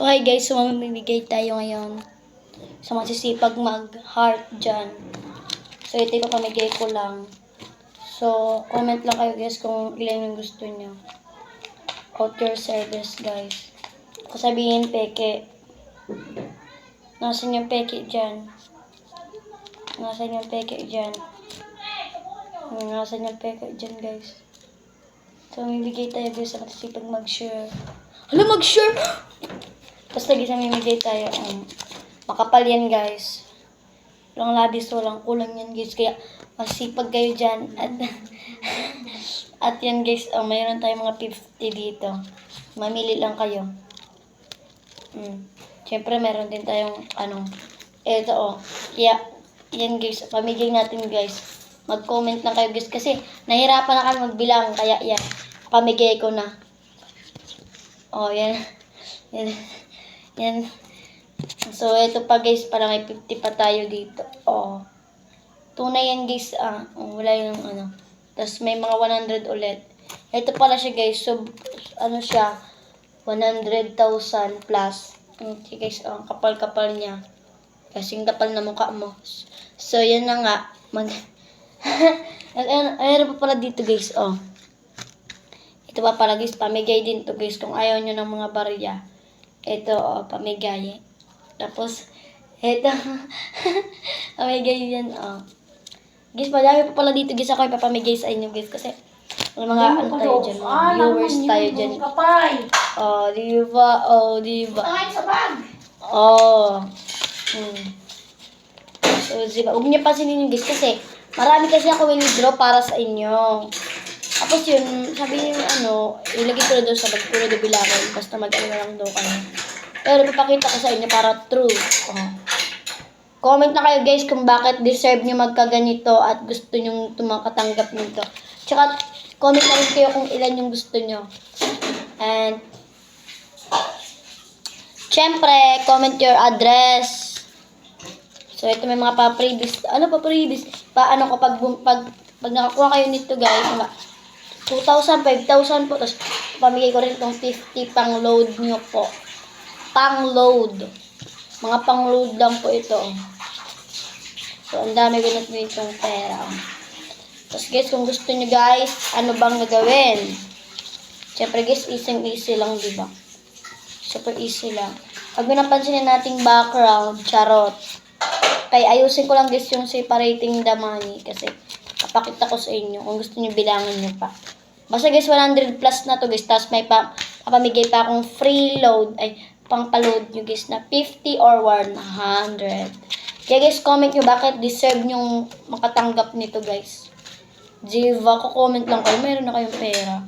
So hi guys, so mamimigay tayo ngayon sa masisipag mag-heart dyan. So ito yung pamigay ko lang. So comment lang kayo guys kung ilan yung gusto nyo. Out your service guys. Kung sabihin peke. Nasaan yung peke dyan? Nasaan yung peke dyan? Nasaan yung peke dyan guys? So mamimigay tayo guys sa masisipag mag-share. Hala, mag-share! Basta guys, mamimigay tayo. Makapal yan guys. Walang labis, walang kulang yan guys. Kaya masipag kayo dyan. At yan guys, mayroon tayong mga 50 dito. Mamili lang kayo. Siyempre meron din tayong eto Kaya yan guys, pamigay natin guys. Mag-comment lang kayo guys. Kasi nahirapan na kami magbilang. Kaya yan, pamigay ko na. Yan. Yan. So, ito pa guys, para may 50 pa tayo dito. Tunay yan guys, wala yung Tapos may mga 100 ulit. Ito pala siya guys, so, siya, 100,000 plus. Okay guys, kapal-kapal niya. Kasing kapal na mukha mo. So, yan na nga. Ayun pa pala dito guys, Ito pa pala guys, pamigay din to guys, kung ayaw nyo ng mga barya. Ito, pamigay. Tapos, ito, pamigay yan, Guys, madami pa pala dito guys, ako ipapamigay sa inyo guys, kasi mga tayo dyan, mga viewers tayo dyan. Diba? Ay, sa bag! So, diba, huwag niyo pasinin yung guys, kasi marami kasi ako winidraw para sa inyo. Tapos yun, sabi niyo ilagay ko na daw sa bag ko na daw bilangan. Basta lang daw kayo. Pero ipapakita ko sa inyo para true. Comment na kayo guys kung bakit deserve nyo magkaganito at gusto nyo tumakatanggap nito. Tsaka comment na rin kayo kung ilan yung gusto nyo. And syempre, comment your address. So ito may mga pa-previous. Pa-previous? Pag nakakuha kayo nito guys, 2,000, 5,000 po. Tapos, pamigay ko rin itong 50 pang load nyo po. Pang load. Mga pang load lang po ito. So, ang dami binat itong pera. Tapos, guys, kung gusto nyo guys, ano bang gagawin? Siyempre, guys, easy lang, diba? Super easy lang. Pag napansin nating background, charot. Kaya ayusin ko lang guys yung separating the money. Kasi, papakita ko sa inyo kung gusto nyo bilangan nyo pa. Basta guys, 100 plus na to guys. Tapos may papamigay pa akong free load. Pang pa-load nyo guys na 50 or 100. Kaya guys, comment nyo bakit deserve nyo makatanggap nito guys. Diva, comment lang kayo. Meron na kayong pera.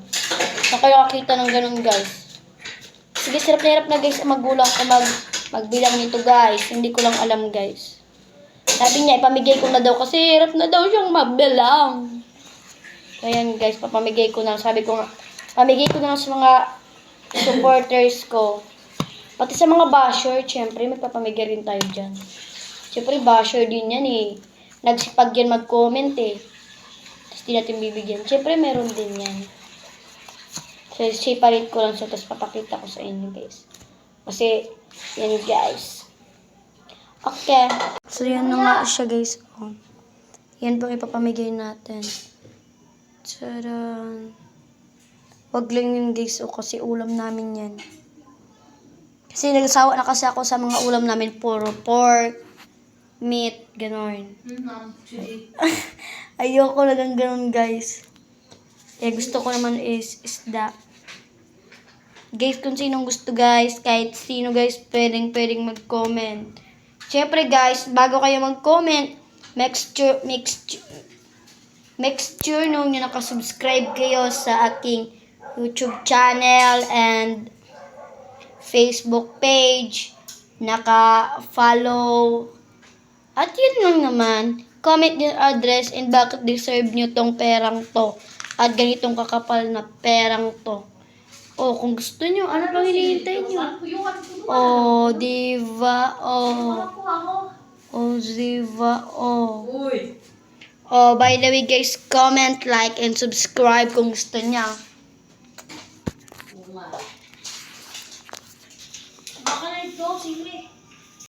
Saan kayo nakakita ng ganun guys? Sige, hirap na guys magulang ko magbilang nito guys. Hindi ko lang alam guys. Sabi niya, ipamigay ko na daw kasi hirap na daw siyang mabilang. Ayan guys, papamigay ko na. Sabi ko nga, pamigay ko na sa mga supporters ko. Pati sa mga basher, syempre, may papamigay rin tayo dyan. Syempre, basher din yan Nagsipag yan mag-comment Tapos di natin bibigyan. Syempre, meron din yan. So, separate ko lang siya, tapos papakita ko sa inyo guys. Kasi, yan guys. Okay. So, yan na nga siya guys. Yan po ipapamigay natin. Tcharan. Wag lang yun guys kasi ulam namin yan. Kasi nagsawa na kasi ako sa mga ulam namin. Puro pork, meat, gano'n. Ayoko na gano'n guys. Gusto ko naman is isda. Guys, kung sinong gusto guys, kahit sino guys, pwedeng mag-comment. Siyempre guys, bago kayo mag-comment, make sure nyo nakasubscribe kayo sa aking YouTube channel and Facebook page. Naka-follow. At yun lang naman. Comment your address and bakit deserve nyo tong perang to. At ganitong kakapal na perang to. Kung gusto nyo, ano pang hinihintay nyo? Diva, diva, by the way guys, comment, like, and subscribe kung gusto niya. dito, secret.